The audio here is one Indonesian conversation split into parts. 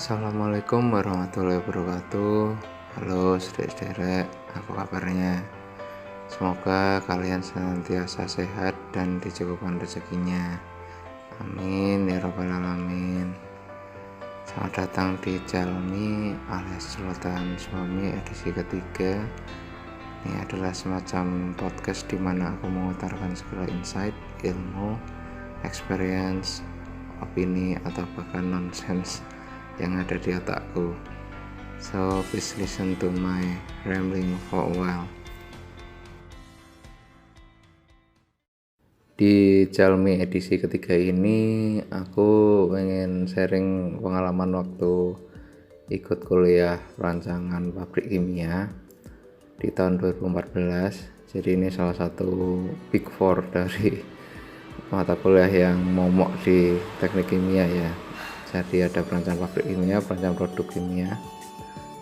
Assalamualaikum warahmatullahi wabarakatuh. Halo saudara-saudara, apa kabarnya? Semoga kalian senantiasa sehat dan dicukupkan rezekinya. Amin ya rabbal alamin. Selamat datang di Jalmi alias Sultan Suami edisi ketiga. Ini adalah semacam podcast di mana aku mengutarakan segala insight, ilmu, experience, opini atau bahkan nonsense yang ada di otakku. So please listen to my rambling for a while. Di Jalmi edisi ketiga ini aku pengen sharing pengalaman waktu ikut kuliah rancangan pabrik kimia di tahun 2014. Jadi ini salah satu big four dari mata kuliah yang momok di teknik kimia ya. Jadi ada perancangan pabrik kimia, perancangan produk kimia,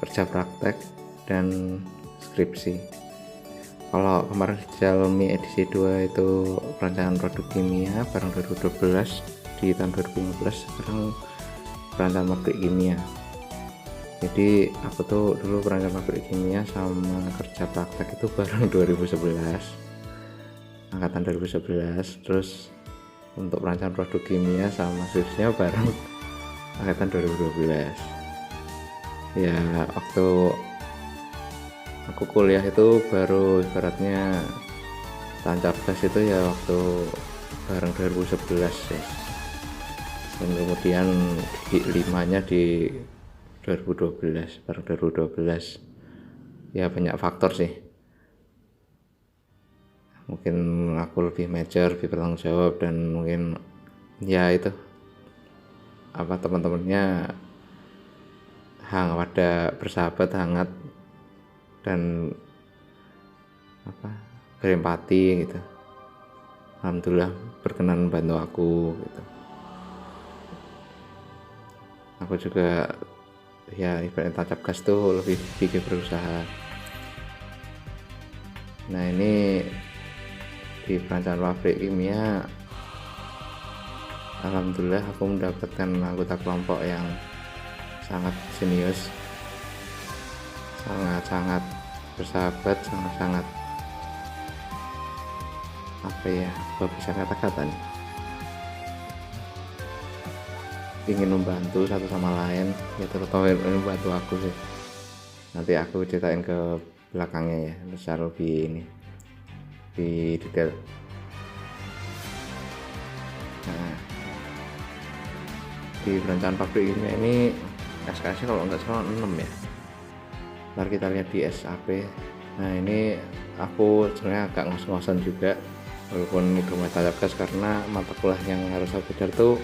kerja praktek, dan skripsi. Kalau kemarin Jalmi edisi 2 itu perancangan produk kimia bareng 2012, di tahun 2015 sekarang perancangan pabrik kimia. Jadi aku tuh dulu perancangan pabrik kimia sama kerja praktek itu bareng 2011, angkatan 2011. Terus untuk perancangan produk kimia sama skripsinya bareng angkatan 2012. Ya waktu aku kuliah itu baru ibaratnya tancap gas itu ya waktu bareng 2011 ya. Dan kemudian gigi 5-nya di 2012, bareng 2012. Ya banyak faktor sih, mungkin aku lebih mature, lebih bertanggung jawab, dan mungkin ya itu apa teman-temannya pada bersahabat, hangat, dan apa berempati gitu. Alhamdulillah berkenan membantu aku gitu. Aku juga ya ibaratnya tancap gas tuh lebih bikin berusaha. Nah ini di perancangan pabrik kimia, alhamdulillah aku mendapatkan anggota kelompok yang sangat jenius, sangat-sangat bersahabat, sangat-sangat apa ya, bisa kata-kata nih, ingin membantu satu sama lain ya, terutama ini membantu aku sih. Nanti aku ceritain ke belakangnya ya secara lebih ini, di detail. Nah di perancangan pabrik kimia ini SKS kalau nggak salah 6 ya. Ntar kita lihat di SAP. Nah ini aku sebenarnya agak ngos-ngosan juga walaupun itu mata gas, karena mata kuliah yang harus aku belajar tuh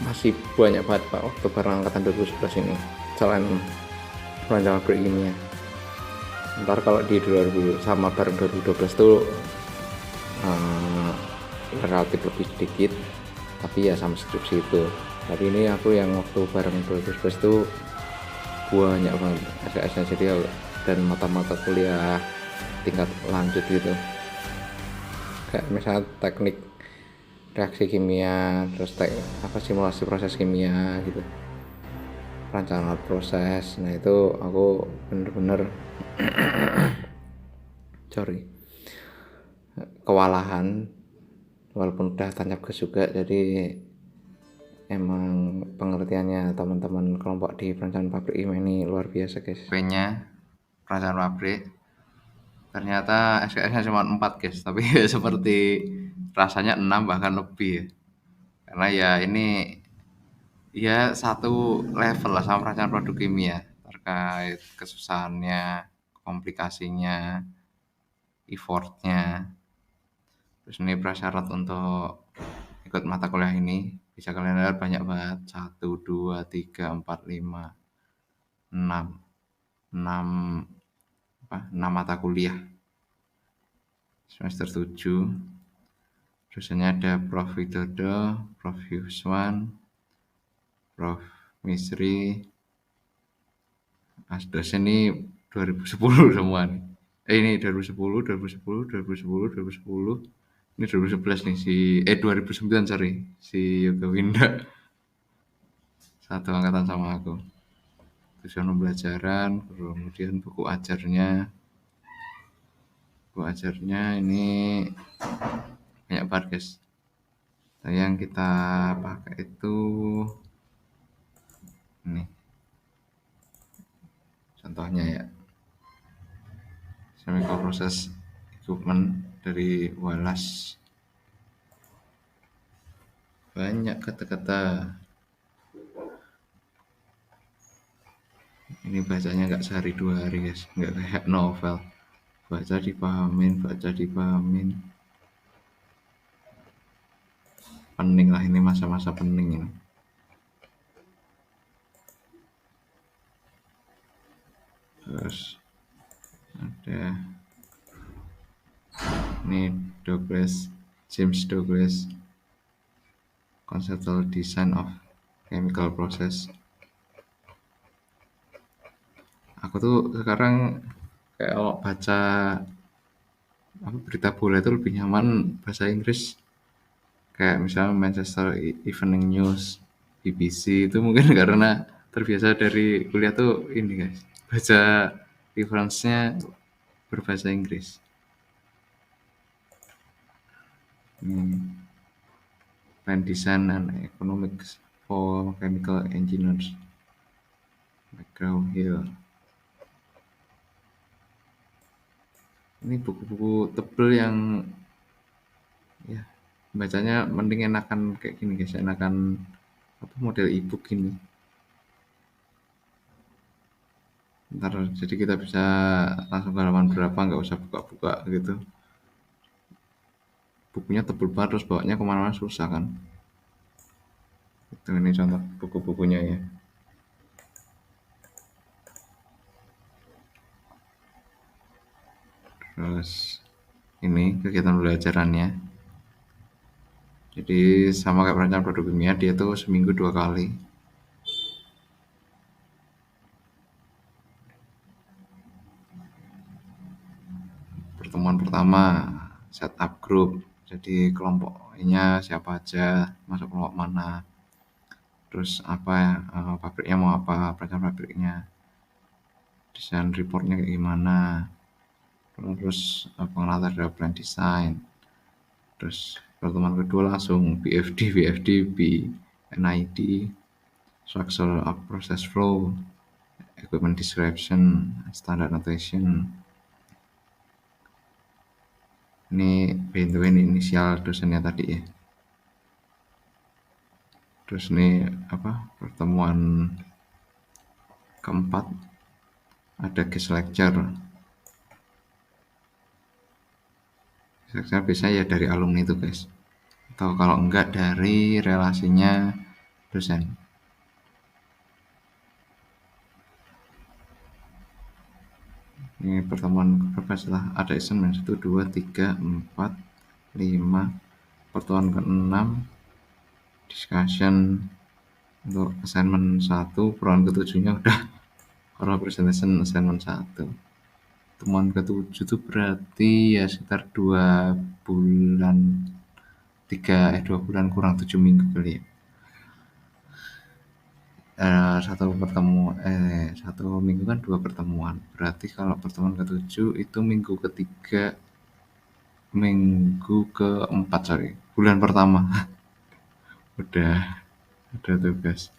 masih banyak banget Pak waktu bareng angkatan 2011 ini selain perancangan pabrik kimia. Ntar kalau di 2000 sama bareng 2012 tuh relatif lebih sedikit, tapi ya sama skripsi itu. Tapi ini aku yang waktu bareng 2011 tuh banyak banget SKS-nya, jadi dan mata-mata kuliah tingkat lanjut gitu, kayak misalnya teknik reaksi kimia, terus simulasi proses kimia gitu, perencanaan proses. Nah itu aku bener-bener kewalahan walaupun udah tancap gas juga. Jadi emang pengertiannya teman-teman kelompok di perencanaan pabrik ini luar biasa guys. P-nya perencanaan pabrik ternyata SKS-nya cuma 4 guys, tapi seperti rasanya 6 bahkan lebih ya. Karena ya ini ya satu level lah sama perencanaan produk kimia, terkait kesusahannya, komplikasinya, effortnya. Terus ini prasyarat untuk ikut mata kuliah ini bisa kalian lihat banyak banget, 1, 2, 3, 4, 5, 6 mata kuliah semester 7. Dosennya ada Prof. Widodo, Prof. Yuswan, Prof. Misri. Dosen ini 2010 semua nih. Ini 2010, 2010, 2010, 2010. Ini 2011 nih 2009 sorry, si Yoga Winda. satu angkatan sama aku. Tujuan pembelajaran, kemudian buku ajarnya ini banyak banget guys. Yang kita pakai itu ini contohnya ya, Microprocess Equipment dari Wallace. Banyak kata-kata. Ini bacanya nggak sehari 2 hari guys, nggak kayak novel. Baca dipahamin. Pening lah, ini masa-masa pening ini. Terus ada ini James Douglas, Conceptual Design of Chemical Process. Aku tuh sekarang kayak kalau baca berita bola itu lebih nyaman bahasa Inggris, kayak misalnya Manchester Evening News, BBC. Itu mungkin karena terbiasa dari kuliah tuh ini guys, baca reference-nya berbahasa Inggris. Plan Design and Economics for Chemical Engineers, McGraw-Hill. Ini buku-buku tebel yang ya bacanya mending enakan kayak gini guys, enakan model e-book ini. Ntar jadi kita bisa langsung ke halaman berapa, nggak usah buka-buka gitu. Bukunya tebel banget, terus bawanya kemana-mana susah kan. Itu ini contoh buku-bukunya ya. Terus ini kegiatan belajarannya. Jadi sama kayak perencanaan produk kimia, dia tuh seminggu 2 kali. Pertemuan pertama setup grup, jadi kelompoknya siapa aja, masuk kelompok mana, terus apa pabriknya mau apa, perencanaan pabriknya, desain reportnya kayak gimana, terus pengenalan terhadap plan design. Terus pertemuan kedua langsung BFD, NID, structure of process flow, equipment description, standard notation. Ini bentuin inisial dosennya tadi ya. Terus ini pertemuan keempat ada guest lecture. Lecture biasanya ya dari alumni itu guys, atau kalau enggak dari relasinya dosen. Ini pertemuan berapa setelah ada assignment 1, 2, 3, 4, 5. Pertemuan ke-6 discussion untuk assignment 1. Pertemuan ke-7-nya udah oral presentation assignment 1. Pertemuan ke-7 itu berarti ya sekitar 2 bulan 2 bulan kurang 7 minggu kali ya. Satu minggu kan 2 pertemuan. Berarti kalau pertemuan ke-7 itu minggu ke-4 bulan pertama. udah tugas.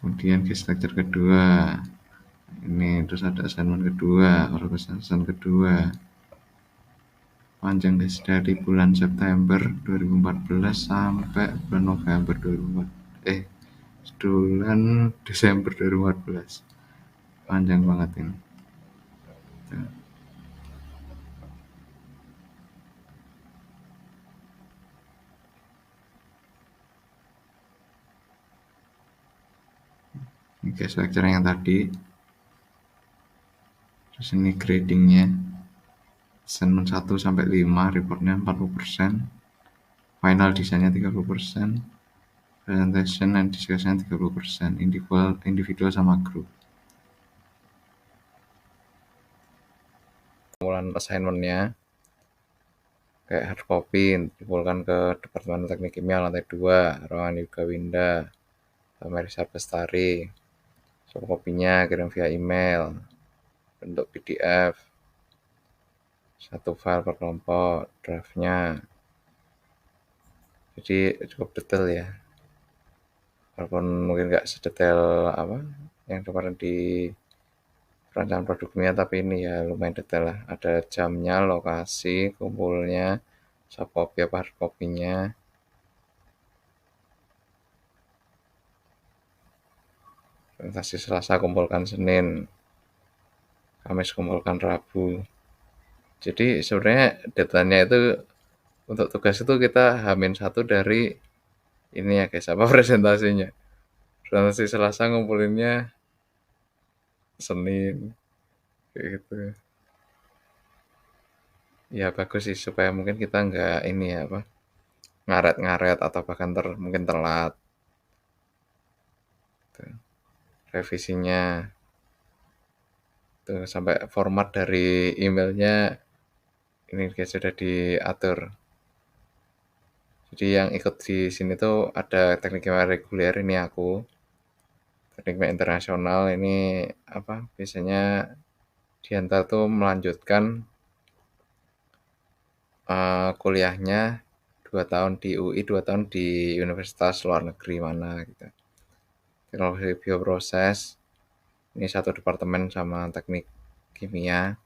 Kemudian guest lecture kedua ini, terus ada assignment kedua, assignment kedua panjang guys, dari bulan September 2014 sampai bulan November 2014 bulan Desember 2014. Panjang banget ini. Ini guys lecture yang tadi. Terus ini gradingnya assignment 1 sampai 5, reportnya 40%, final desainnya 30%, presentation and discussion 30%, individual sama grup. Mulai assignmentnya kayak hard copy dikumpulkan ke Departemen Teknik Kimia lantai 2, ruangan Yoga Winda, sama Risa Bestari. Soft kopinya kirim via email, bentuk PDF, satu file per kelompok, draftnya. Jadi cukup detail ya, walaupun mungkin nggak sedetail apa yang kemarin di perancangan produk kimia, tapi ini ya lumayan detail lah. Ada jamnya, lokasi, kumpulnya, soft copy apa hard copy-nya. Presentasi Selasa kumpulkan Senin, Kamis kumpulkan Rabu. Jadi sebenarnya datanya itu untuk tugas itu kita hamin satu dari ini ya guys, apa presentasinya. Presentasi Selasa ngumpulinnya Senin kayak gitu. Ya bagus sih supaya mungkin kita nggak ini ya apa ngaret-ngaret atau bahkan mungkin telat gitu. Revisinya tuh sampai format dari emailnya ini guys sudah diatur. Jadi yang ikut di sini tuh ada teknik kimia reguler, ini aku. Teknik kimia internasional ini apa biasanya diantar tuh melanjutkan kuliahnya 2 tahun di UI, 2 tahun di universitas luar negeri mana gitu. Teknologi bioproses ini satu departemen sama teknik kimia,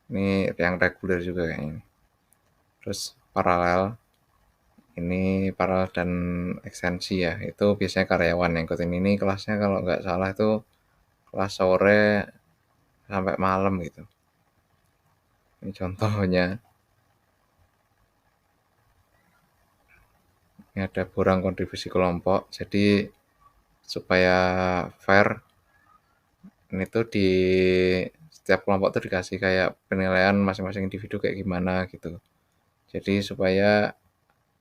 ini yang reguler juga kayaknya. Terus paralel ini paralel dan ekstensi ya, itu biasanya karyawan yang ikutin ini. Kelasnya kalau nggak salah itu kelas sore sampai malam gitu. Ini contohnya. Ini ada borang kontribusi kelompok, jadi supaya fair ini tuh di setiap kelompok tuh dikasih kayak penilaian masing-masing individu kayak gimana gitu. Jadi supaya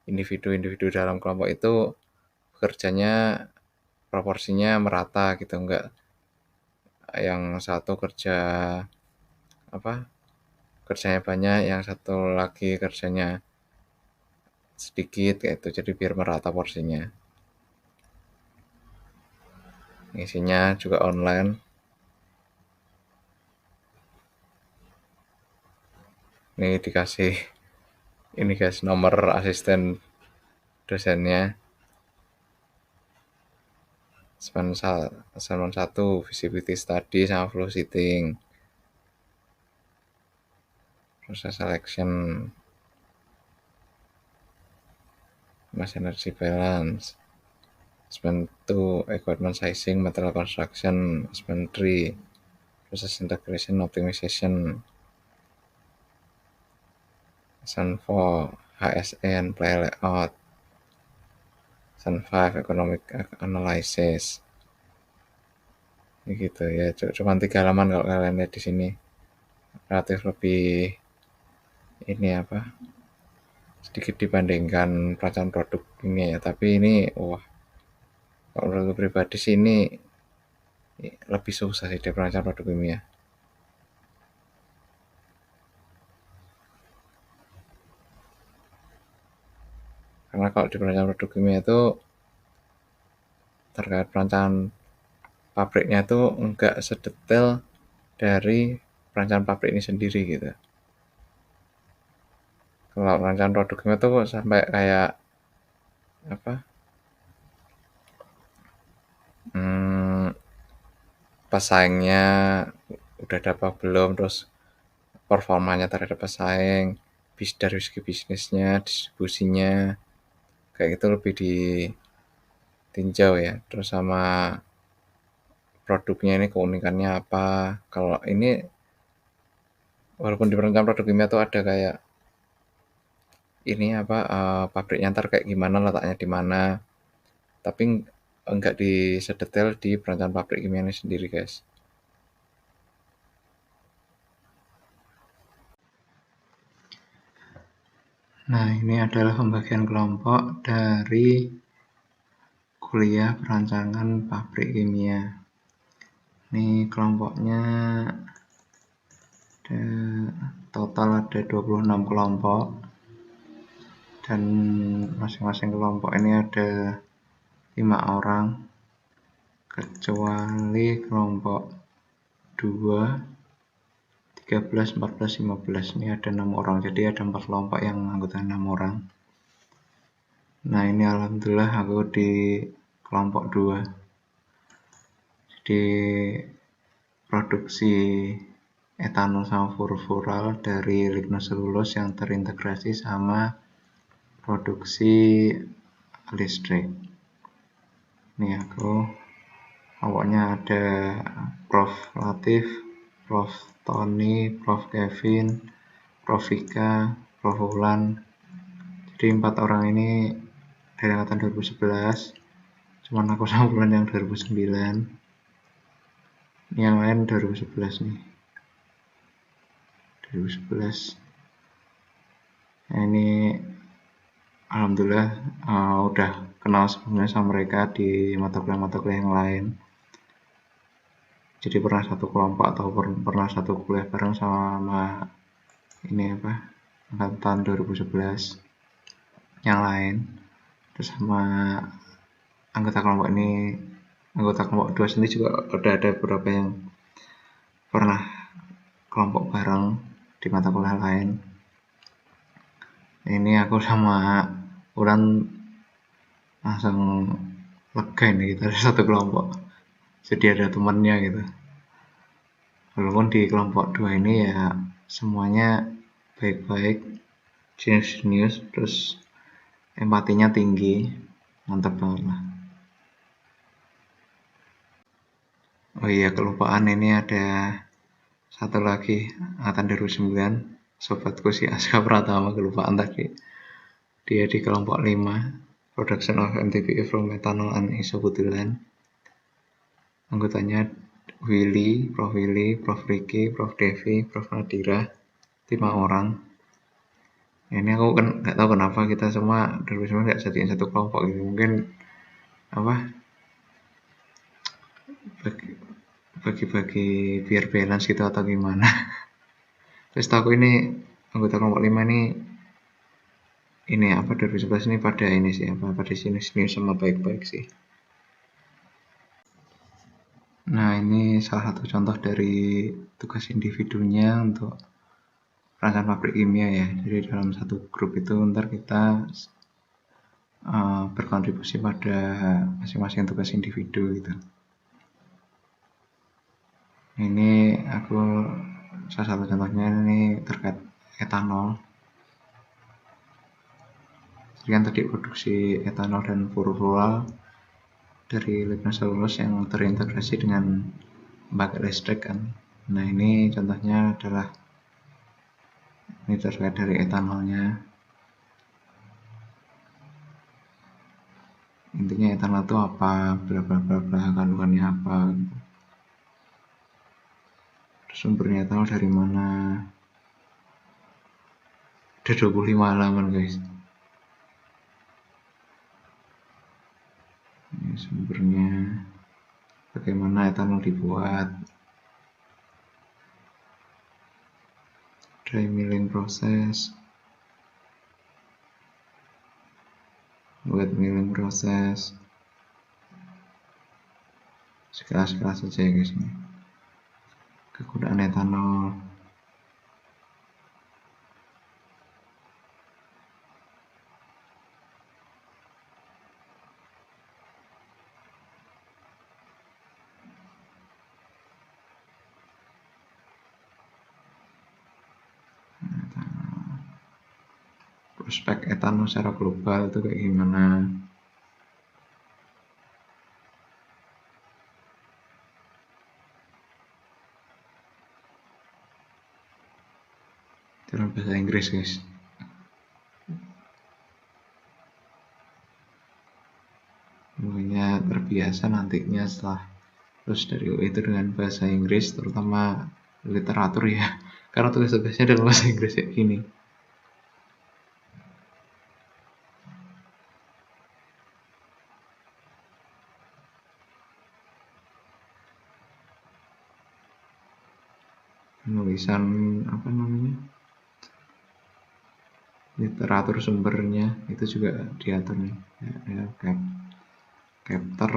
individu-individu dalam kelompok itu kerjanya proporsinya merata gitu, enggak yang satu kerja apa kerjanya banyak, yang satu lagi kerjanya sedikit kayak itu, jadi biar merata porsinya. Isinya juga online. Ini dikasih ini guys nomor asisten dosennya. Assignment 1 visibility study sama flow sheeting. Proses selection, mass energy balance. Assignment 2 equipment sizing, material construction. Assignment 3 process integration optimization. Assignment 4 HSN play layout. Assignment 5 economic analysis. Ini gitu ya, cuma 3 halaman kalau kalian lihat di sini. Relatif lebih ini apa? Sedikit dibandingkan perancangan produk ini ya, tapi ini wah kalau menurut pribadi sih ini lebih susah sih di perancangan produk kimia. Karena kalau di perancangan produk kimia itu terkait perancangan pabriknya itu enggak sedetail dari perancangan pabrik ini sendiri gitu. Kalau perancangan produk kimia itu sampai kayak apa? Pesaingnya udah ada apa belum, terus performanya terhadap pesaing, dari segi bisnisnya, distribusinya, kayak gitu lebih ditinjau ya. Terus sama produknya ini keunikannya apa. Kalau ini walaupun di perencanaan produk kimia tuh ada kayak ini apa pabriknya ntar kayak gimana, letaknya di mana, tapi enggak disedetail di perencanaan pabrik kimia ini sendiri guys. Nah, ini adalah pembagian kelompok dari kuliah perancangan pabrik kimia. Ini kelompoknya ada total ada 26 kelompok. dan masing-masing kelompok ini ada 5 orang kecuali kelompok 2, 13, 14, 15 ini ada 6 orang, jadi ada 4 kelompok yang anggota 6 orang. Nah ini alhamdulillah aku di kelompok 2. Jadi produksi etanol sama furfural dari lignoselulose yang terintegrasi sama produksi listrik. Ini aku awalnya ada Prof. Latif, Prof. Tony, Prof. Kevin, Prof. Vika, Prof. Wulan. Jadi 4 orang ini dari angkatan 2011, cuman aku sama Wulan yang 2009. Ini yang lain 2011 nih. 2011. Nah ini alhamdulillah udah kenal sebenarnya sama mereka di mata kuliah yang lain. Jadi pernah satu kelompok atau pernah satu kuliah bareng sama ini angkatan 2011 yang lain. Terus sama anggota kelompok 2 sendiri juga udah ada beberapa yang pernah kelompok bareng di mata kuliah lain. Ini aku sama Ulan langsung lega ini kita ada satu kelompok, jadi ada temannya gitu. Walaupun di kelompok 2 ini ya semuanya baik-baik, jenius, terus empatinya tinggi, mantap banget lah. Oh iya, kelupaan, ini ada satu lagi angkatan 2009, sobatku si Aska Pratama, kelupaan tadi. Dia di kelompok 5, production of MTBE from methanol and isobutylene. Anggotanya Willy, Prof. Ricky, Prof. Devi, Prof. Nadira, 5 orang. Ini aku kan nggak tahu kenapa kita semua 2009 nggak jadiin satu kelompok gitu. Mungkin bagi-bagi biar balance gitu atau gimana. Terus aku ini anggota kelompok 5 ini 2011 ini pada ini sih pada sini sama baik-baik sih. Nah ini salah satu contoh dari tugas individunya untuk perancangan pabrik kimia ya. Jadi dalam satu grup itu ntar kita berkontribusi pada masing-masing tugas individu gitu. Ini aku salah satu contohnya ini terkait etanol. Jadi kan tadi produksi etanol dan furfural dari lignoselulose yang terintegrasi dengan pembangkit listrik kan. Nah ini contohnya adalah ini terkait dari etanolnya. Intinya etanol itu apa, bla bla bla bla, kandungannya apa gitu. Sumbernya etanol dari mana. Ada 25 halaman guys. Ini sumbernya, bagaimana etanol dibuat, dry milling proses, wet milling proses, sekelas-kelas saja ya guys. Ini kegunaan etanol. Prospek etanol secara global itu kayak gimana. Dalam bahasa Inggris guys. Mungkinnya terbiasa nantinya setelah terus dari UI itu dengan bahasa Inggris, terutama literatur ya, karena tugas-tugasnya dalam bahasa Inggris kayak gini. Penulisan literatur sumbernya itu juga diatur nih ya, chapter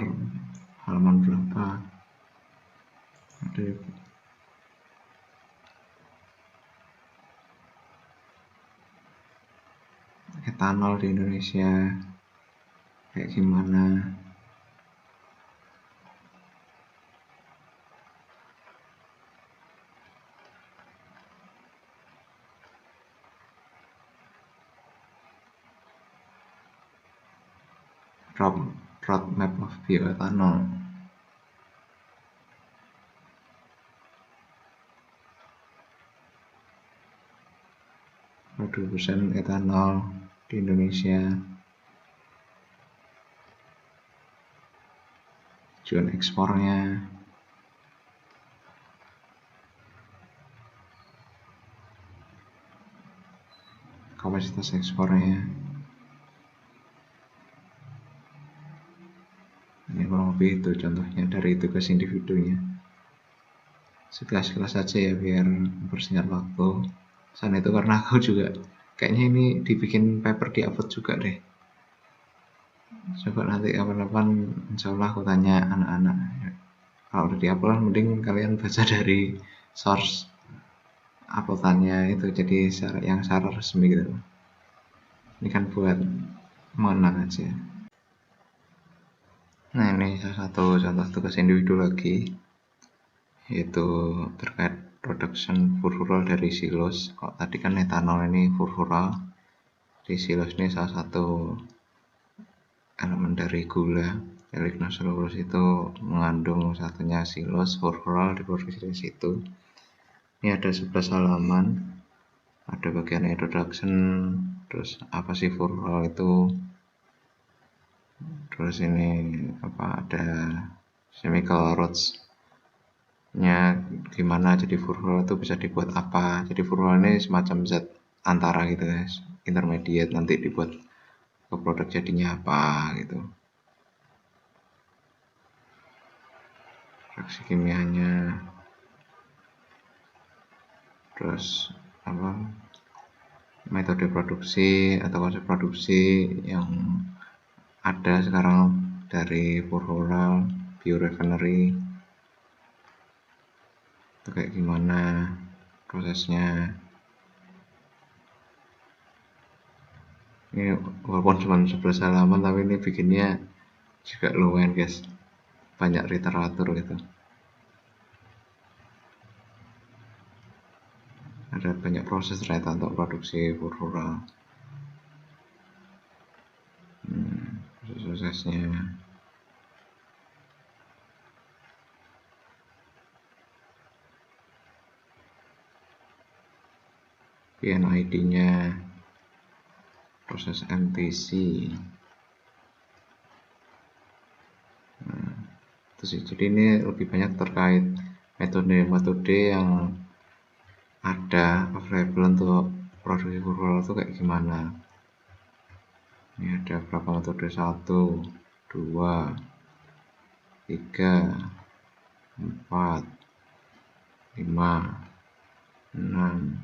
halaman berapa ada etanol di Indonesia kayak gimana. Roadmap of bioethanol. Produsen etanol di Indonesia, tujuan ekspornya, kapasitas ekspornya. Ini kurang lebih itu contohnya dari tugas individunya. Sekilas-sekilas saja ya biar mempersingkat waktu. Selain itu karena aku juga kayaknya ini dibikin paper di-upload juga deh. Coba nanti kapan-kapan insya Allah aku tanya anak-anak. Kalau udah di-upload mending kalian baca dari source uploadannya itu, jadi yang secara resmi gitu. Ini kan buat mengenang aja. Nah, ini salah satu contoh tugas individu lagi, yaitu terkait production furfural dari silos. Kalau tadi kan etanol, ini furfural. Di silos ini salah satu elemen dari gula. Lignosulfurose itu mengandung satunya silos, furfural diproduksi dari situ. Ini ada 11 halaman. Ada bagian introduction, terus apa sih furfural itu, terus ini apa, ada chemical routes nya gimana, jadi furfural itu bisa dibuat apa. Jadi furfural ini semacam zat antara gitu guys, intermediate, nanti dibuat ke produk jadinya apa gitu, reaksi kimianya, terus apa, metode produksi atau konsep produksi yang ada sekarang dari furfural, biorefinery itu kayak gimana prosesnya. Ini walaupun cuma 11 halaman tapi ini bikinnya juga lumayan guys, banyak literatur gitu, ada banyak proses ternyata untuk produksi furfural. Prosesnya PNID nya, proses MTC. Itu sih, jadi ini lebih banyak terkait metode-metode yang ada available untuk produksi furfural itu kayak gimana. Ini ada berapa metode, 1, 2, 3, 4, 5, 6,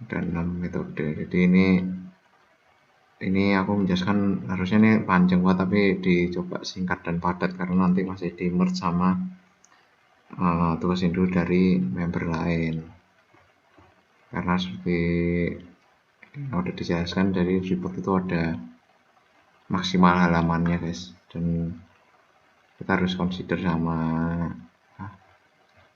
dan 6 metode. Jadi ini aku menjelaskan harusnya ini panjang banget, tapi dicoba singkat dan padat karena nanti masih di merge sama tugas individu dari member lain. Karena seperti yang udah dijelaskan dari report itu ada maksimal halamannya guys, dan kita harus consider sama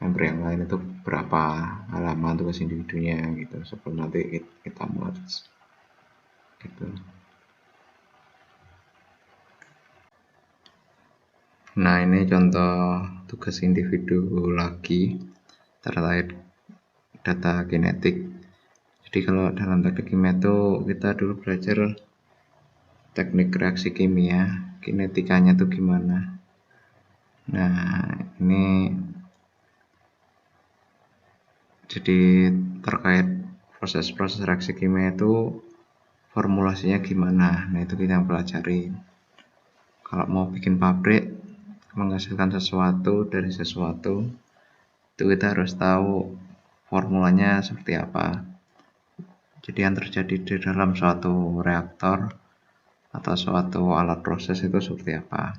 member yang lain itu berapa halaman tugas individunya gitu, sebelum nanti kita merge gitu. Nah, ini contoh tugas individu lagi terkait data kinetik. Jadi kalau dalam teknik kimia itu kita dulu belajar teknik reaksi kimia, kinetikanya itu gimana. Nah, ini jadi terkait proses-proses reaksi kimia itu formulasinya gimana. Nah, itu kita pelajari. Kalau mau bikin pabrik menghasilkan sesuatu dari sesuatu, itu kita harus tahu formulanya seperti apa. Jadi yang terjadi di dalam suatu reaktor atau suatu alat proses itu seperti apa.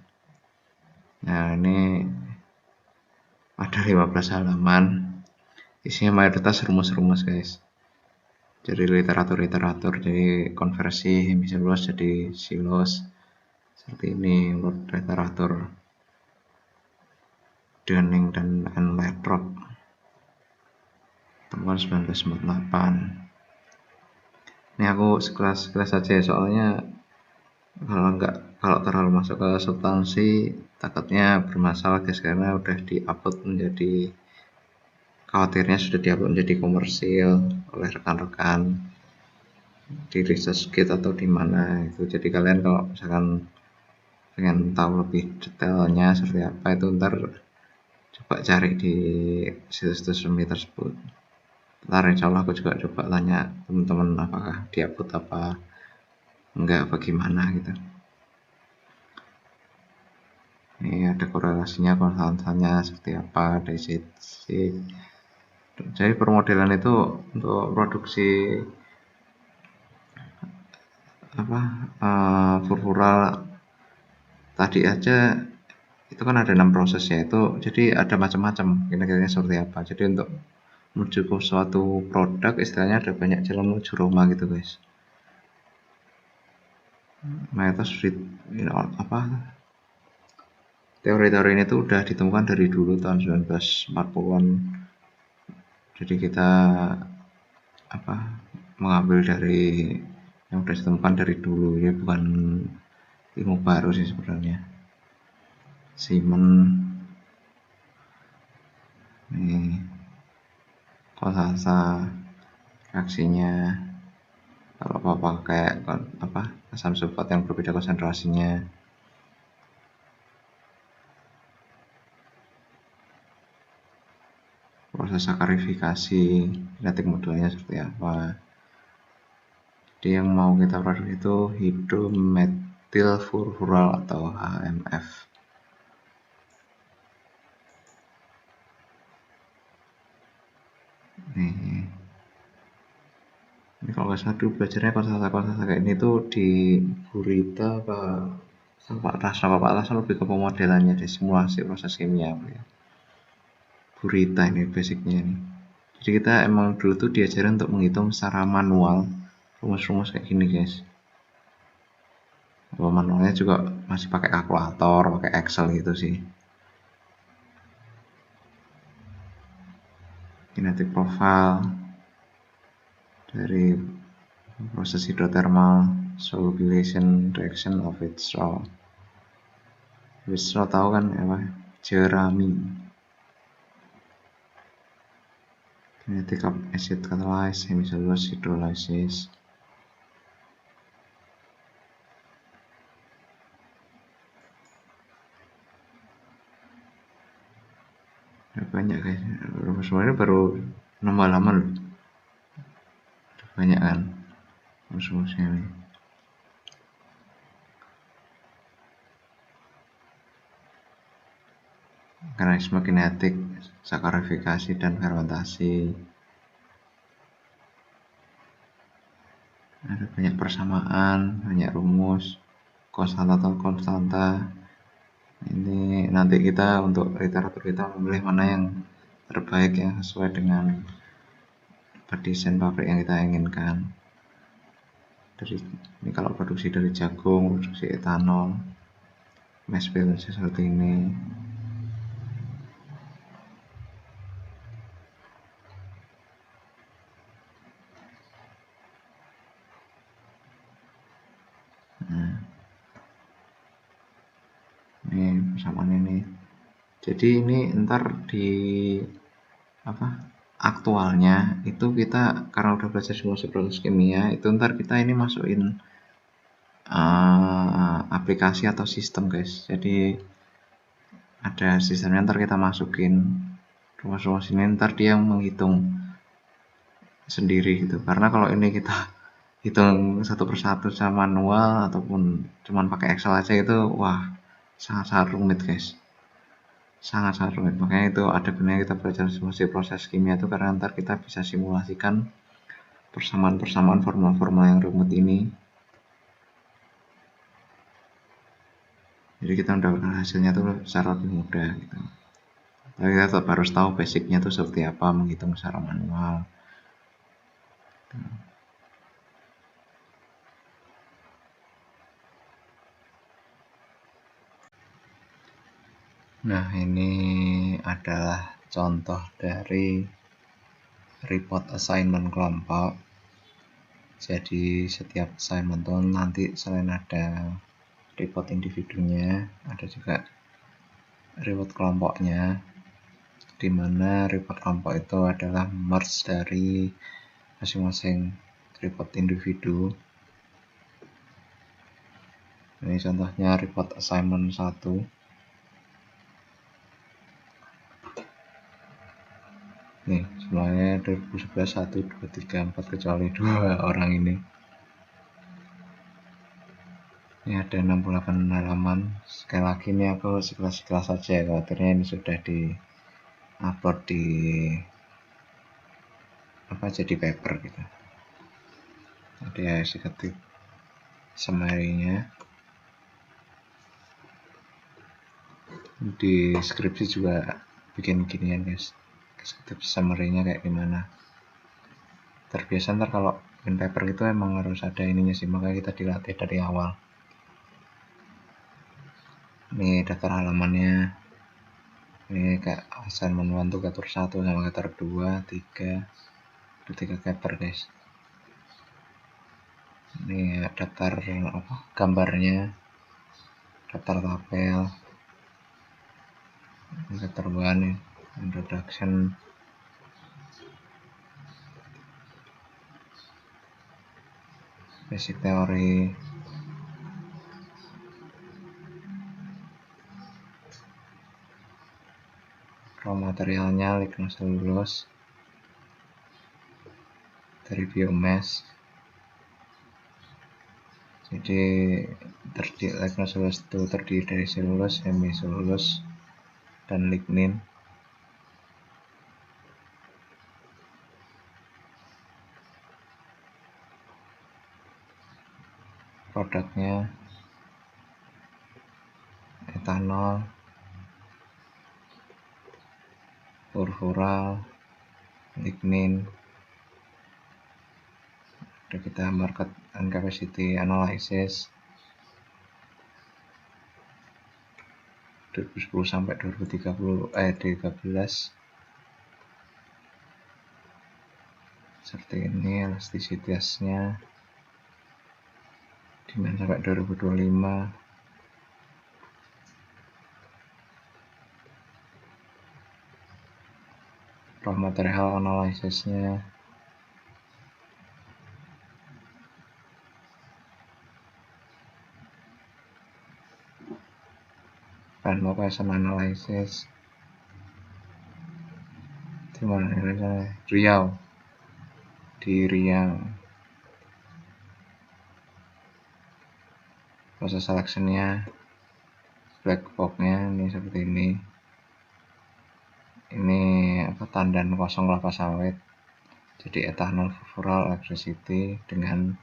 Nah, ini ada 15 halaman, isinya mayoritas rumus-rumus guys. Jadi literatur, jadi konversi hemiselulose jadi silose seperti ini menurut literatur Dunning dan Latrobe tahun 1998. Ini aku sekelas saja soalnya kalau terlalu masuk ke substansi takutnya bermasalah guys, karena udah diupload menjadi, khawatirnya sudah diupload menjadi komersil oleh rekan-rekan di ResearchGate atau di mana itu. Jadi kalian kalau misalkan pengen tahu lebih detailnya seperti apa itu ntar coba cari di situs resmi tersebut. Ntar insya Allah aku juga coba tanya teman-teman apakah diupload apa enggak, bagaimana gitu. Ini ada korelasinya, konstantannya seperti apa, dari sisi. Jadi permodelan itu untuk produksi furfural tadi aja itu kan ada 6 proses ya, itu jadi ada macam-macam kira-kira seperti apa. Jadi untuk menuju ke suatu produk istilahnya ada banyak jalan menuju Roma gitu guys. Nah itu teori-teori ini tuh udah ditemukan dari dulu tahun 1940-an. Jadi kita mengambil dari yang udah ditemukan dari dulu ya, bukan ilmu baru sih sebenarnya. Simon nih konsentrasi reaksinya kalau pakai asam sulfat yang berbeda konsentrasinya. Proses sakarifikasi, kinetik modelnya seperti apa. Jadi yang mau kita produksi itu hidrometil furfural atau HMF. Nih, ini kalau nggak salah dulu belajarnya konsentrasi kayak ini tuh di Burita Pak Tasno lebih ke pemodelannya di simulasi proses kimia ya. Burita ini basicnya ini. Jadi kita emang dulu tuh diajarin untuk menghitung secara manual rumus-rumus kayak gini guys. Kalau manualnya juga masih pakai kalkulator, pakai Excel gitu sih. Kinetic profile dari proses hidrothermal solubilization reaction of Wheatstraw. Wheatstraw tahu kan apa? Jerami. Kinetic acid catalysis, hemicellulose hydrolysis. Banyak guys, sebenarnya baru 6 halaman loh. Banyak kan rumus-rumusnya ini. Mekanisme kinetik, sakarifikasi dan fermentasi. Ada banyak persamaan, banyak rumus, konstanta atau konstanta. Ini nanti kita untuk literatur kita memilih mana yang terbaik yang sesuai dengan desain pabrik yang kita inginkan. Ini kalau produksi dari jagung, produksi etanol, mass balance seperti ini. Ini persamaan ini. Jadi ini ntar di aktualnya itu kita karena udah belajar simulasi proses kimia itu ntar kita ini masukin aplikasi atau sistem guys. Jadi ada sistemnya, ntar kita masukin rumus-rumus ini, ntar dia menghitung sendiri gitu. Karena kalau ini kita hitung satu persatu sama manual ataupun cuman pakai Excel aja itu wah sangat rumit guys. sangat-sangat rumit. Makanya itu ada gunanya kita belajar simulasi proses kimia itu, karena ntar kita bisa simulasikan persamaan-persamaan formula-formula yang rumit ini. Jadi kita mendapatkan hasilnya tuh secara lebih mudah gitu. Tapi kita tetap harus tahu basicnya tuh seperti apa, menghitung secara manual. Nah, ini adalah contoh dari report assignment kelompok. Jadi setiap assignment tuh nanti selain ada report individunya, ada juga report kelompoknya, di mana report kelompok itu adalah merge dari masing-masing report individu. Ini contohnya report assignment 1. Nih, semuanya 2011 1, 2, 3, 4 kecuali 2 orang ini. Ini ada 68 halaman. Sekali lagi ini aku sekilas-sekilas saja, khawatirnya ini sudah di upload di jadi paper gitu. Jadi ya sedikit summary-nya. Di skripsi juga bikin ginian guys, sedikit summary-nya kayak gimana. Terbiasa ntar kalau bikin paper gitu emang harus ada ininya sih, makanya kita dilatih dari awal. Ini daftar halamannya. Ini kayak assignment 1 tuh gator 1 sama gator 2, 3 gator guys. Ini daftar apa, gambarnya, daftar tabel, gator 1 nih, introduction, basic teori, raw materialnya lignin selulose dari biomass. Jadi lignin selulose itu terdiri dari selulose, hemiselulose, dan lignin. Produknya etanol, furfural, lignin. Udah kita market and capacity analysis 2010 sampai 2013. Seperti ini elastisitasnya, demand sampai 2025. Raw material analysisnya. Bahan location analysis. Di mana ini? Riau. Di Riau. Proses seleksinya, black box-nya ini seperti ini. Ini apa, tandan kosong kelapa sawit. Jadi etanol, furfural, electricity dengan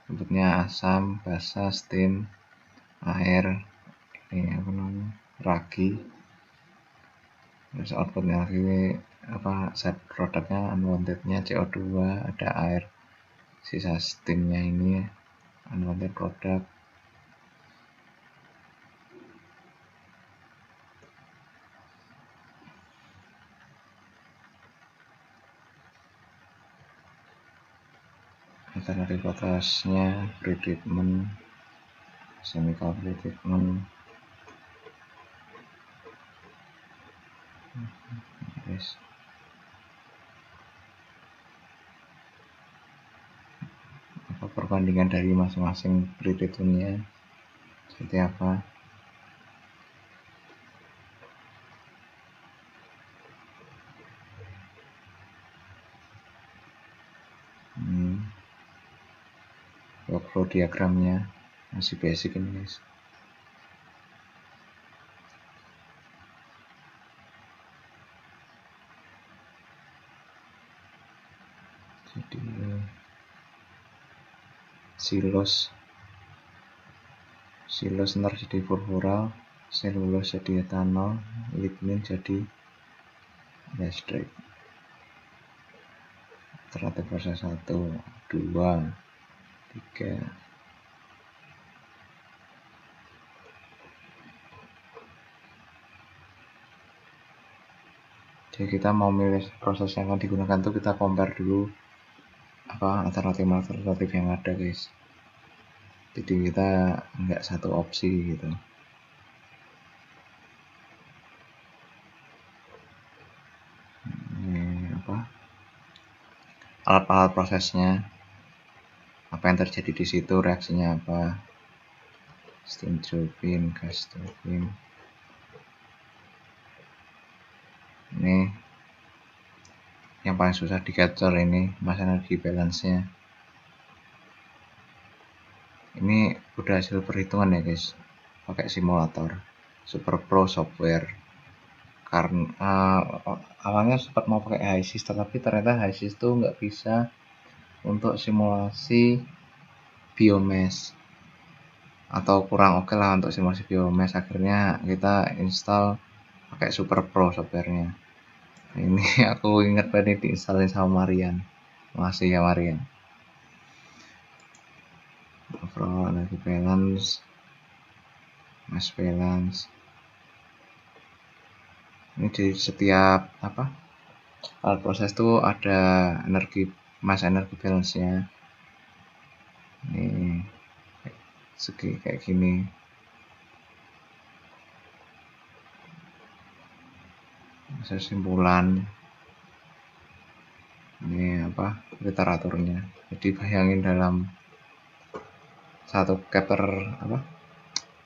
inputnya asam, basa, steam, air, ini apa namanya, ragi. Terus outputnya lagi apa, set produknya unwantednya CO2, ada air, sisa steamnya ini unwanted produk. Materi potasnya, pretreatment, chemical pretreatment. Yes. Apa perbandingan dari masing-masing pretreatmentnya seperti apa. Workflow diagramnya masih basic ini guys. Jadi silus ntar jadi furfural, selulose jadi etanol, lignin jadi listrik. Ternyata proses 1, 2, 3. Jadi kita mau milih proses yang akan digunakan tuh kita compare dulu alternatif yang ada, guys. Jadi kita nggak satu opsi gitu. Ini alat-alat prosesnya, apa yang terjadi di situ, reaksinya apa, steam turbine, gas turbine. Ini yang paling susah di capture, ini mass energy balance-nya. Ini udah hasil perhitungan ya, guys, pakai simulator Super Pro software. Karena awalnya sempat mau pakai HiSys, tapi ternyata HiSys tuh nggak bisa untuk simulasi biomass, atau kurang oke lah untuk simulasi biomass. Akhirnya kita install pakai Super Pro softwarenya. Ini aku ingat banget diinstalin sama Marian. Makasih ya Marian. Overall energy balance, mass balance. Ini di setiap alat proses tuh ada mass energy balance-nya. Ini segi kayak gini. Kesimpulan ini literaturnya. Jadi bayangin dalam satu chapter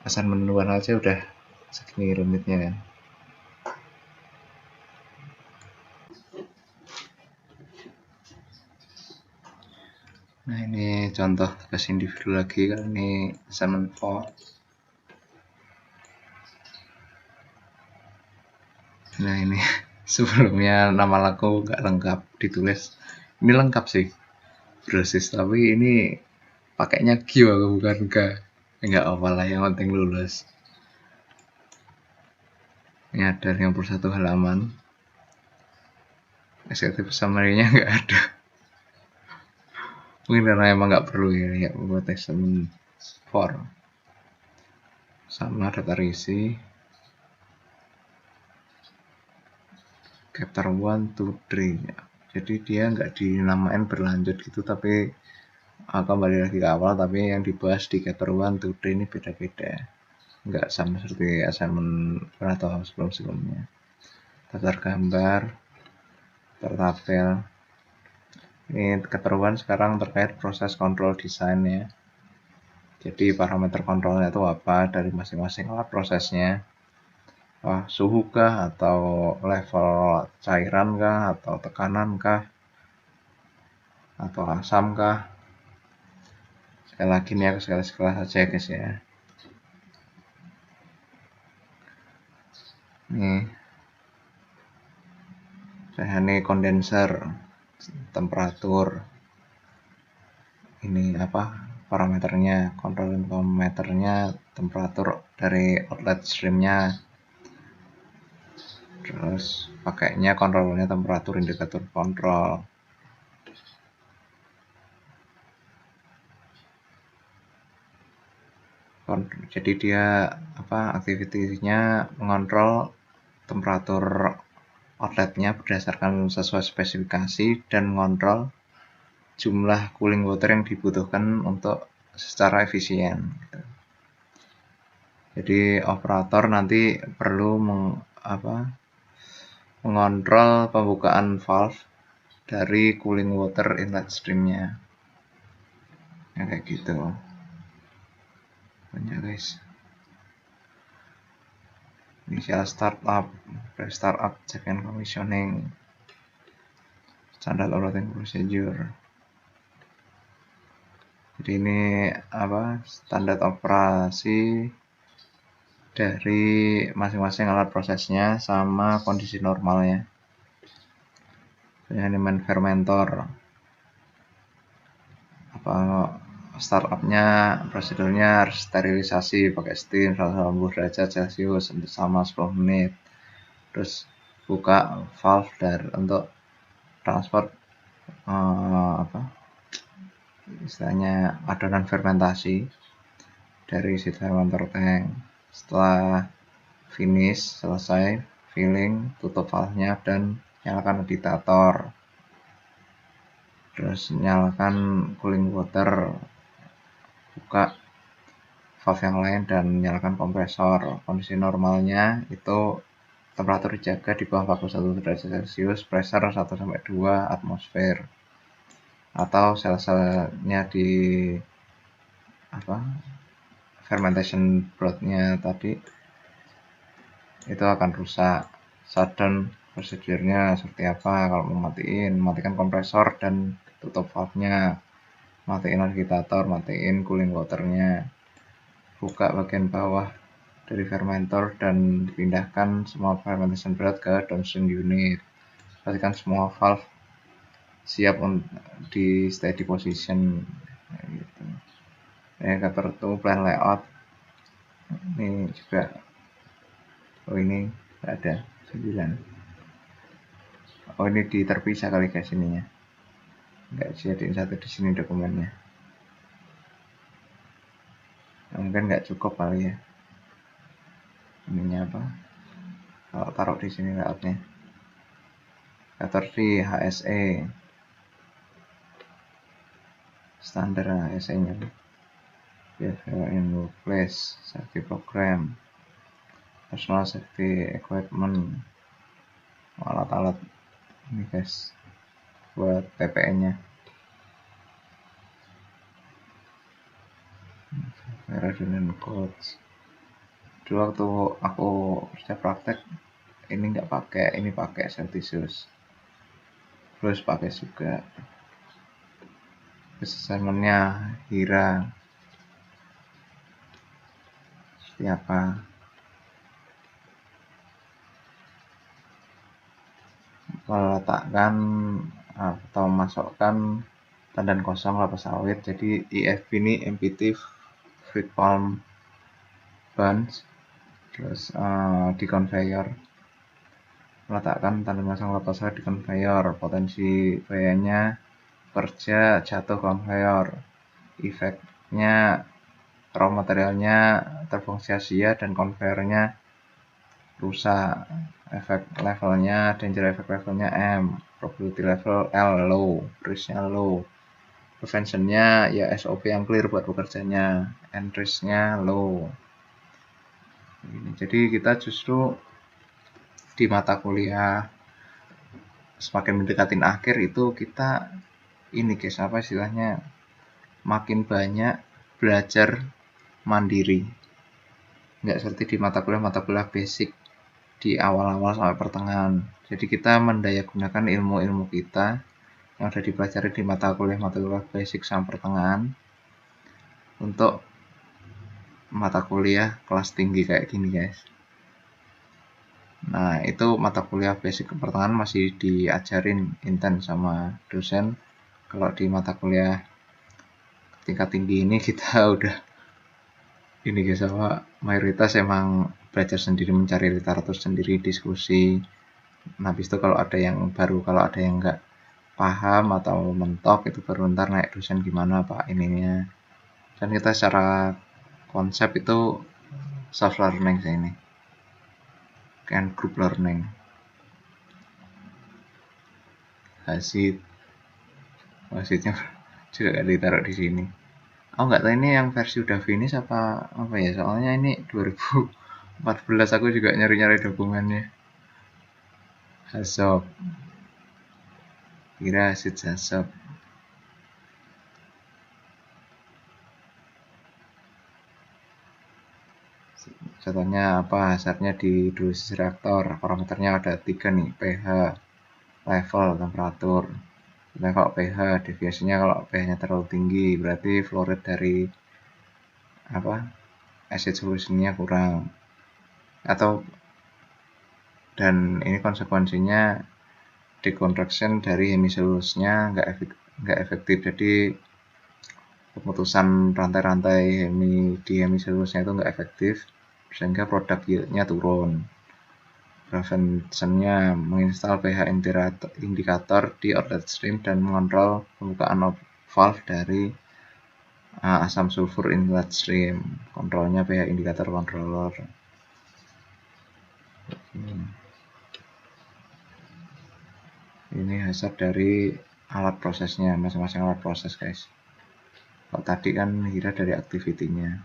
assignment 2 aja udah segini rumitnya kan. Nah, ini contoh tugas individu lagi, kali ini assignment 4. Nah, ini sebelumnya nama lagu nggak lengkap ditulis. Ini lengkap sih, Brosis, tapi ini pakainya Q aku bukan K. Nggak apa lah, yang penting lulus. Ini ada 51 halaman. Executive summary-nya nggak ada. Mungkin karena emang nggak perlu ya buat assignment 4. Sama daftar isi. Chapter 1, 2, 3. Jadi dia nggak dinamain berlanjut gitu, tapi kembali lagi ke awal, tapi yang dibahas di chapter 1, 2, 3 ini beda-beda. Nggak sama seperti assignment atau sebelum-sebelumnya. Daftar gambar, tabel. Ini chapter 1 sekarang terkait proses kontrol desain ya. Jadi parameter kontrolnya itu apa dari masing-masing alat prosesnya. Suhu kah, atau level cairan kah, atau tekanan kah, atau asam kah. Sekali lagi nih aku sekali saja guys ya. Ini kondenser, temperatur. Ini parameternya, kontrol parameternya, temperatur dari outlet streamnya. Terus pakainya kontrolnya temperatur, indikator kontrol. Jadi dia aktivitinya mengontrol temperatur outletnya berdasarkan sesuai spesifikasi dan mengontrol jumlah cooling water yang dibutuhkan untuk secara efisien. Jadi operator nanti perlu mengontrol pembukaan valve dari cooling water inlet streamnya. Ya, kayak gitu. Banyak guys. Initial startup, pre-startup, check and commissioning, standard operating procedure. Jadi ini standar operasi dari masing-masing alat prosesnya sama kondisi normalnya. Ini main fermentor. startupnya prosedurnya harus sterilisasi pakai steam 180 derajat Celcius selama 10 menit. Terus buka valve untuk transport istilahnya adonan fermentasi dari seed fermenter tank. Setelah selesai filling, tutup valve-nya dan nyalakan agitator. Terus nyalakan cooling water, buka valve yang lain dan nyalakan kompresor. Kondisi normalnya itu temperatur dijaga di bawah 41 derajat Celcius, pressure 1-2 atmosfer. Atau sel-selnya di fermentation brothnya tadi itu akan rusak. Shutdown prosedurnya seperti apa? Kalau mau matikan kompresor dan tutup valve-nya, matiin agitator, matiin cooling water-nya, buka bagian bawah dari fermenter dan dipindahkan semua fermentation broth ke downstream unit. Pastikan semua valve siap di steady position gitu. Indikator itu plan layout ini juga, ini nggak ada 9. Ini terpisah kali guys, ininya nggak jadiin satu di sini dokumennya, mungkin nggak cukup kali ya. Ininya apa kalau taruh di sini layoutnya, indikator di HSE standar HSE nya in workplace, safety program, personal safety equipment, alat-alat ini guys buat PPN nya. Resident codes. Dulu waktu aku kerja praktek ini nggak pakai, ini pakai Celsius. Terus pakai juga assignmentnya Hira seperti apa. Meletakkan atau masukkan tandan kosong kelapa sawit. Jadi EFB ini empty fruit palm bunch. Terus di conveyor, meletakkan tandan kosong kelapa sawit di conveyor. Potensi bahayanya kerja jatuh conveyor, efeknya raw materialnya terbuang sia-sia dan conveyornya rusak. Efek levelnya, danger effect levelnya M, probability level L low, risknya low. Preventionnya ya SOP yang clear buat bekerjanya, and risknya low. Jadi kita justru di mata kuliah semakin mendekatin akhir itu kita ini guys, apa istilahnya, makin banyak belajar mandiri. Nggak seperti di mata kuliah basic di awal-awal sampai pertengahan. Jadi kita mendayagunakan ilmu-ilmu kita yang sudah dipelajari di mata kuliah basic sampai pertengahan untuk mata kuliah kelas tinggi kayak gini guys. Nah itu mata kuliah basic pertengahan masih diajarin intens sama dosen. Kalau di mata kuliah tingkat tinggi ini kita udah ini guys, apa mayoritas emang belajar sendiri, mencari literatur sendiri, diskusi. Nah habis itu kalau ada yang baru, kalau ada yang nggak paham atau mentok itu baru ntar naik dosen gimana pak ininya. Dan kita secara konsep itu self learning sih ini, kan group learning. Hasilnya juga gak ditaruh di sini. Aku nggak tahu ini yang versi udah finish apa ya, soalnya ini 2014 aku juga nyari-nyari dokumennya. Hasop kira hasil hasop. Contohnya apa, hazardnya di dosis reaktor, parameternya ada 3 nih, pH, level, temperatur. Nah kalau pH, deviasinya kalau pH-nya terlalu tinggi berarti flow rate dari acid solusinya kurang, atau dan ini konsekuensinya decontraction dari hemiselusnya nggak efektif, jadi pemutusan rantai-rantai di hemiselusnya itu nggak efektif, sehingga produk yieldnya turun. Preventionnya menginstal pH indikator di outlet stream dan mengontrol pembukaan valve dari asam sulfur inlet stream. Kontrolnya pH indikator controller. Ini hasil dari alat prosesnya, masing-masing alat proses guys. Kalau tadi kan kira dari activity-nya.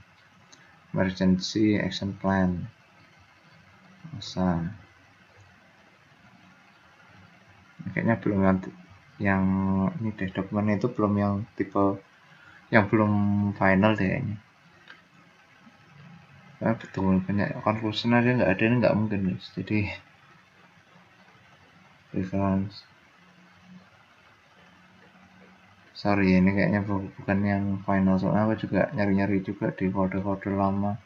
Emergency action plan. Masa kayaknya belum yang ini deh, dokumen itu belum yang tipe yang belum final deh kayaknya. Betul, banyak conclusion aja nggak ada, ini nggak mungkin guys. Jadi reference, sorry ini kayaknya bukan yang final, soalnya aku juga nyari-nyari juga di folder-folder lama,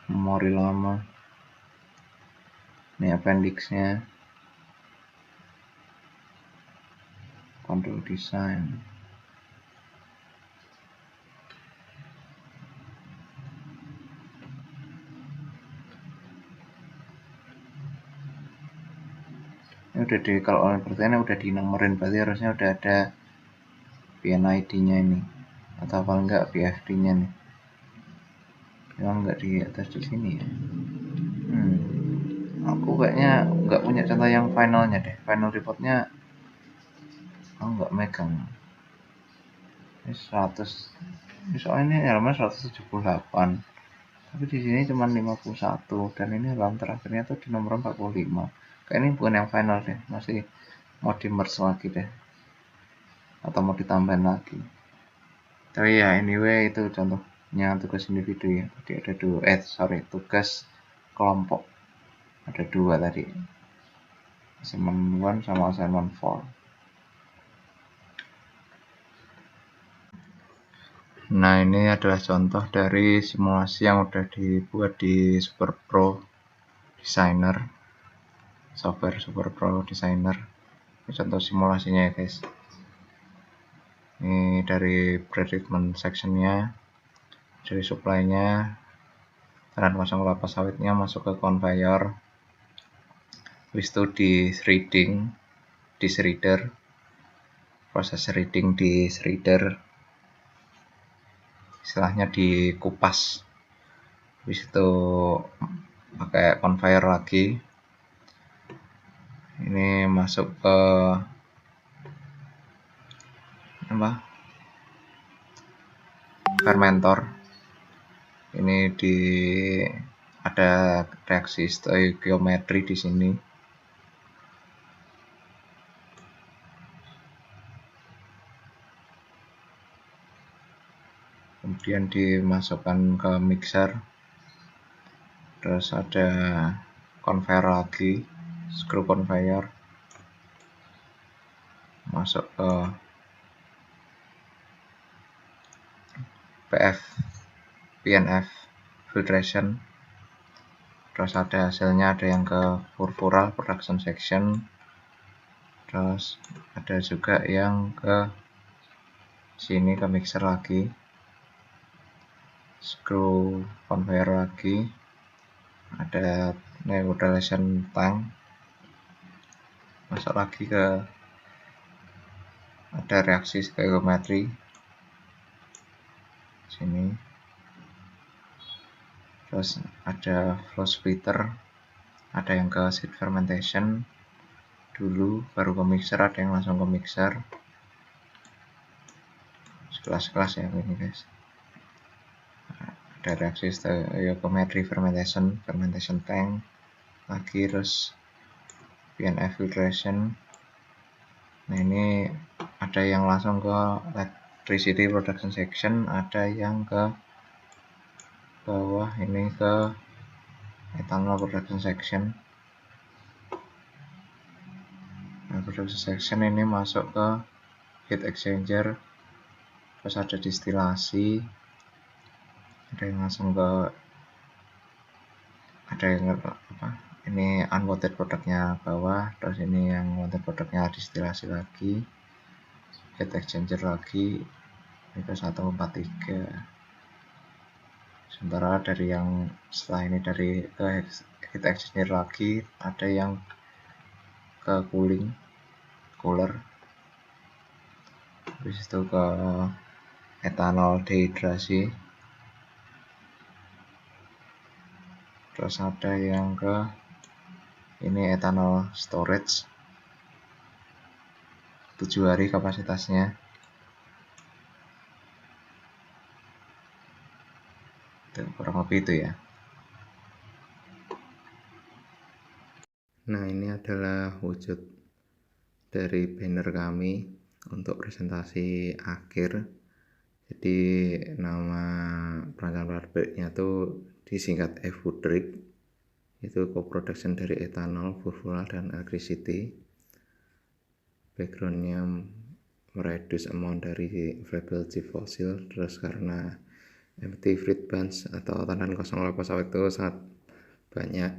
memori lama. Ini appendixnya, control design. Ini udah di, kalau oleh pertanyaan udah dinomorin, berarti harusnya udah ada PNID-nya ini, atau apa enggak PFD-nya nih. Memang enggak di atas di sini ya. Aku kayaknya nggak punya contoh yang finalnya deh. Final reportnya aku nggak megang. Ini 100, soalnya ini halaman 178, tapi di sini cuma 51, dan ini halaman terakhirnya tuh di nomor 45. Kayak ini bukan yang final deh, masih mau di merge lagi deh, atau mau ditambahin lagi. Tapi ya anyway, itu contohnya tugas individu ya. Tadi ada tugas kelompok ada 2 tadi, assignment 1 sama assignment 4. Nah, ini adalah contoh dari simulasi yang udah dibuat di Super Pro Designer, software Super Pro Designer. Ini contoh simulasinya ya guys. Ini dari predicament sectionnya, dari supply-nya, tren 08 sawitnya masuk ke conveyor, habis itu di shredder, proses shredding di shredder, istilahnya dikupas, habis itu pakai conveyor lagi. Ini masuk ke apa, fermentor. Ini ada reaksi stoichiometry di sini. Kemudian dimasukkan ke mixer, terus ada conveyor lagi, screw conveyor, masuk ke PNF filtration, terus ada hasilnya, ada yang ke furfural production section, terus ada juga yang ke sini ke mixer lagi, screw conveyor lagi, ada neutralization tank, masuk lagi ke, ada reaksi stoichiometry sini, terus ada flow splitter, ada yang ke seed fermentation dulu baru ke mixer, ada yang langsung ke mixer, sekelas-kelas ya ini guys. Ada reaksi stoichiometry fermentation tank lagi, terus PNF filtration. Nah ini ada yang langsung ke electricity production section, ada yang ke bawah ini ke ethanol production section. Nah, production section ini masuk ke heat exchanger, terus ada distilasi, ada yang langsung ke, ada yang apa, ini unwanted produknya bawah, terus ini yang wanted produknya distilasi lagi, heat exchanger lagi, ini 143. Sementara dari yang setelah ini dari heat exchanger lagi ada yang ke cooler, habis itu ke etanol dehidrasi, terus ada yang ke ini etanol storage 7 hari kapasitasnya. Itu kurang lebih itu ya. Nah, ini adalah wujud dari banner kami untuk presentasi akhir. Jadi nama perancangan pabriknya tuh disingkat eFoodrik. Itu co-production dari etanol, furfural, dan electricity. Backgroundnya mereduce amount dari availability fossil, terus karena empty fruit bunch atau tandan kosong kelapa sawit itu sangat banyak,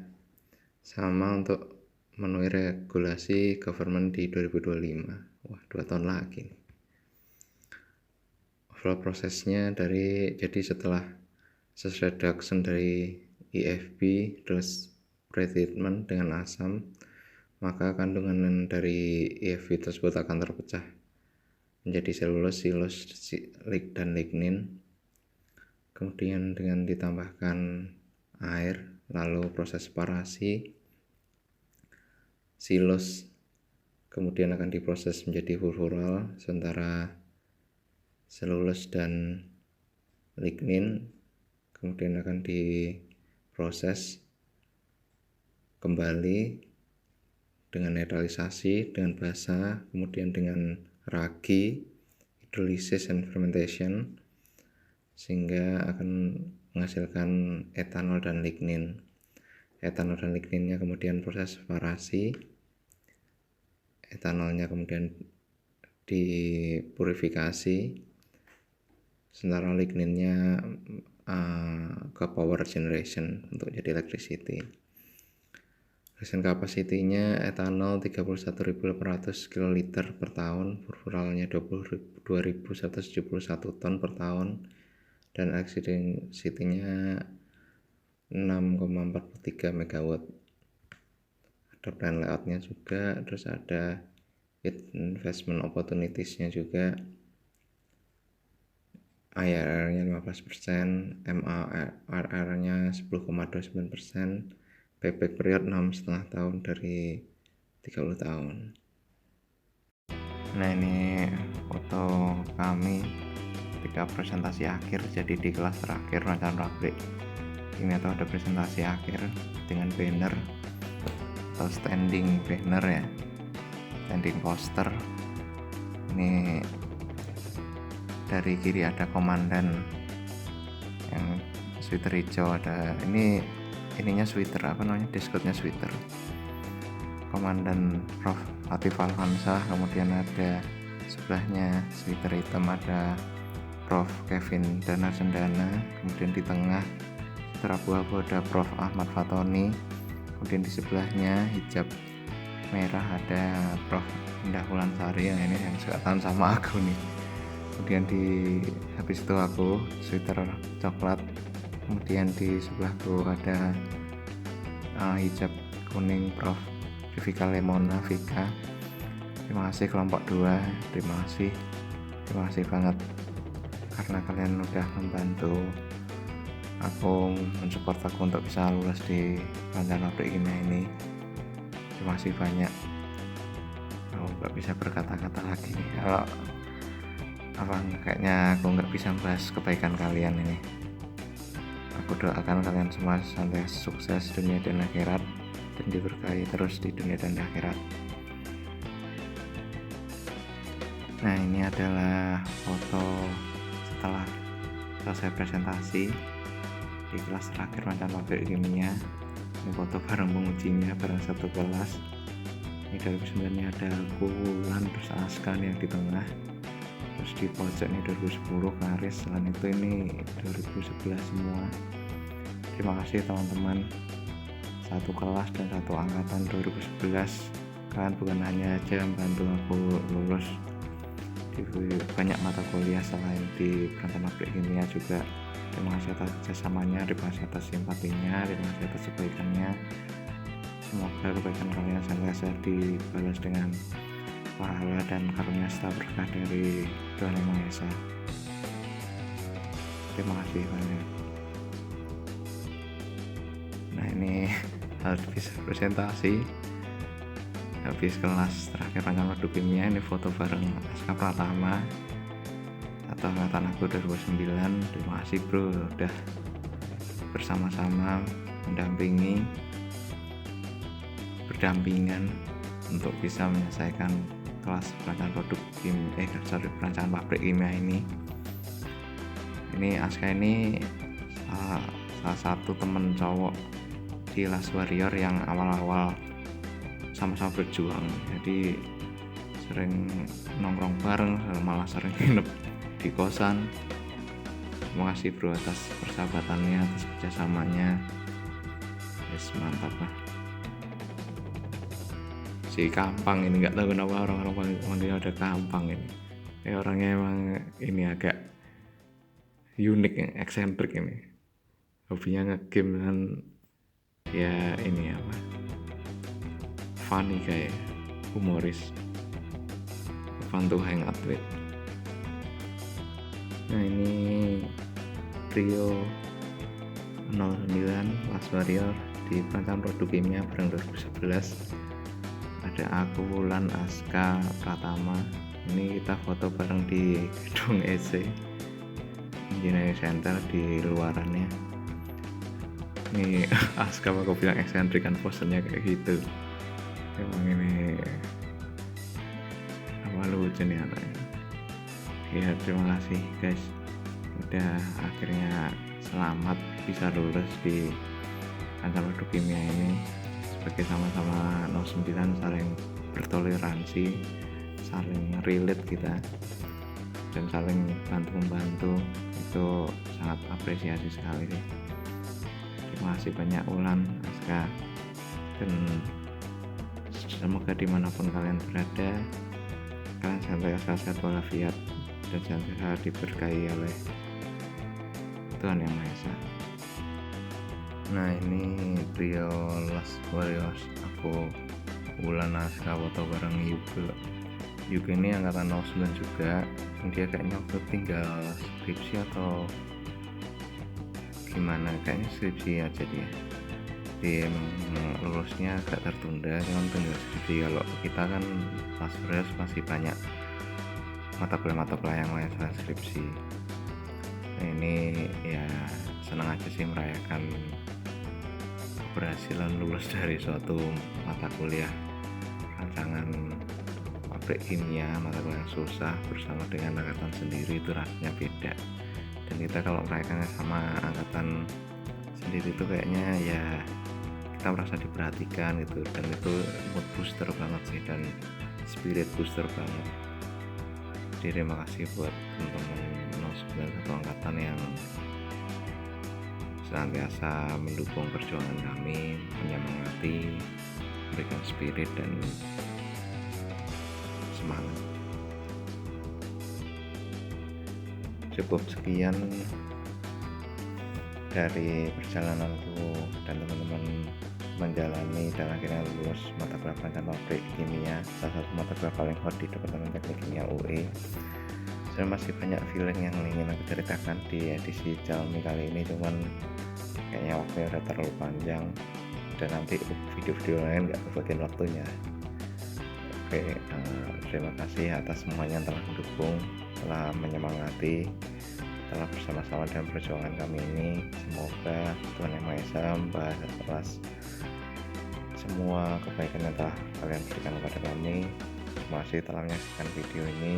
sama untuk memenuhi regulasi government di 2025. Wah, 2 tahun lagi nih. Overall prosesnya jadi setelah reduction dari EFB terus pretreatment dengan asam, maka kandungan dari EFB tersebut akan terpecah menjadi selulose, silose, dan lignin. Kemudian dengan ditambahkan air, lalu proses separasi, silose kemudian akan diproses menjadi furfural, sementara selulose dan lignin kemudian akan diproses kembali dengan netralisasi dengan basa, kemudian dengan ragi, hydrolysis and fermentation, sehingga akan menghasilkan etanol dan lignin. Etanol dan ligninnya kemudian proses separasi, etanolnya kemudian dipurifikasi, sementara ligninnya ke power generation untuk jadi electricity. Production capacity-nya etanol 31.800 kl per tahun, furfuralnya 22.171 ton per tahun, dan electricity-nya 6,43 MW. Ada plan layout-nya juga, terus ada investment opportunities-nya juga. IRR-nya 15%, MARR-nya 10,29%, payback period 6,5 tahun dari 30 tahun. Nah, ini foto kami ketika presentasi akhir, jadi di kelas terakhir rancangan pabrik ini atau ada presentasi akhir dengan banner atau standing banner ya, standing poster. Ini dari kiri ada komandan yang sweater hijau, ada ininya sweater deskotnya sweater, komandan Prof. Latif Alhamsah, kemudian ada sebelahnya sweater hitam ada Prof. Kevin Dana Sendana, kemudian di tengah abu-abu ada Prof. Ahmad Fatoni, kemudian di sebelahnya hijab merah ada Prof. Indah Wulansari, ini yang sekatan sama aku nih. Kemudian habis itu aku sweater coklat, kemudian di sebelahku ada hijab kuning Prof. Vika Lemona Vika. Terima kasih kelompok 2, terima kasih banget karena kalian udah membantu aku, mensupport aku untuk bisa lulus di rancangan pabrik kimia ini. Terima kasih banyak. Aku nggak bisa berkata-kata lagi nih, kalau kayaknya aku nggak bisa membahas kebaikan kalian ini. Aku doakan kalian semua sampai sukses dunia dan akhirat, dan diberkahi terus di dunia dan akhirat. Nah, ini adalah foto setelah selesai presentasi di kelas terakhir rancangan pabrik kimia. Ini foto bareng pengujinya, bareng satu kelas. Ini 2009 ada Wulan, terus Askan yang di tengah, terus di pojok ini 2010 Karis, selain itu ini 2011 semua. Terima kasih teman-teman, satu kelas dan satu angkatan 2011. Kalian bukan hanya aja membantu aku lulus di di banyak mata kuliah selain di Perancangan Pabrik Kimia juga. Terima kasih atas kerjasamanya, terima kasih atas simpatinya, terima kasih atas kebaikannya. Semoga kebaikan kalian senantiasa dibalas dengan pahala dan karunia serta berkah dari Tuhan Yang Maha Esa. Terima kasih banyak. Nah, ini habis presentasi, habis kelas terakhir Perancangan Produk Kimia, ini foto bareng Aska Pratama atau angkatan aku 2009. Terima kasih bro, udah bersama-sama berdampingan untuk bisa menyelesaikan kelas perancangan pabrik kimia ini. Ini Aska ini salah satu temen cowok di Last Warrior yang awal-awal sama-sama berjuang, jadi sering nongkrong bareng, malah sering nginep di kosan. Terima kasih bro atas persahabatannya, atas kerjasamanya. Yes, mantap lah. Si Kampang ini nggak tahu kenapa orang-orang panggilnya ada Kampang ini. Orangnya emang ini agak unik, eksentrik ini. Hobinya ngegame dan ya ini apa? Funny kayak humoris. Fun to hang out with. Nah, ini trio 09 Last Warrior di Perancangan Produk Kimia bareng 2011. Ada aku, Wulan, Aska, Pratama. Ini kita foto bareng di gedung EC Engineering Center di luarannya. Ini Aska aku bilang eksentrik kan, posernya kayak gitu. Emang ini apa lucu nih anaknya. Ya terima kasih guys, udah akhirnya selamat bisa lulus di Perancangan Produk Kimia ini. Sebagai sama-sama 09 saling bertoleransi, saling relate kita, dan saling bantu-membantu, itu sangat apresiasi sekali sih. Terima kasih banyak Wulan, Aska, dan semoga dimanapun kalian berada, kalian senantiasa sehat walafiat dan senantiasa diberkahi oleh Tuhan Yang Maha Esa. Nah, ini trio Last Warriors, aku, Wulan, Aska, foto bareng Yuga ini angkatan 09 juga. Dia kayaknya waktu tinggal skripsi atau gimana, kayaknya skripsi aja dia lulusnya agak tertunda, cuman tinggal skripsi. Kalau kita kan Last Warriors masih banyak mata kuliah yang lain selain skripsi. Nah, ini ya senang aja sih merayakan keberhasilan lulus dari suatu mata kuliah rancangan pabrik kimia, mata kuliah yang susah, bersama dengan angkatan sendiri itu rasanya beda. Dan kita kalau merayakannya sama angkatan sendiri itu kayaknya ya kita merasa diperhatikan gitu, dan itu mood booster banget sih, dan spirit booster banget. Jadi terima kasih buat teman-teman 09 satu angkatan yang senantiasa mendukung perjuangan kami, menyemangati, memberikan spirit dan semangat. Cukup sekian dari perjalananku dan teman-teman menjalani dan akhirnya lulus mata kuliah perancangan pabrik kimia, salah satu mata kuliah paling hot di Departemen Teknik Kimia UE. Saya masih banyak feeling yang ingin aku ceritakan di edisi Jalmi kali ini, cuman kayaknya waktunya udah terlalu panjang dan nanti video-video lain gak kebagian waktunya. Oke, terima kasih atas semuanya yang telah mendukung, telah menyemangati, telah bersama-sama dalam perjuangan kami ini. Semoga Tuhan Yang Maha Esa membahas atas semua kebaikan yang telah kalian berikan kepada kami. Terima kasih telah menyaksikan video ini.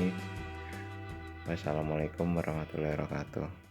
Wassalamualaikum warahmatullahi wabarakatuh.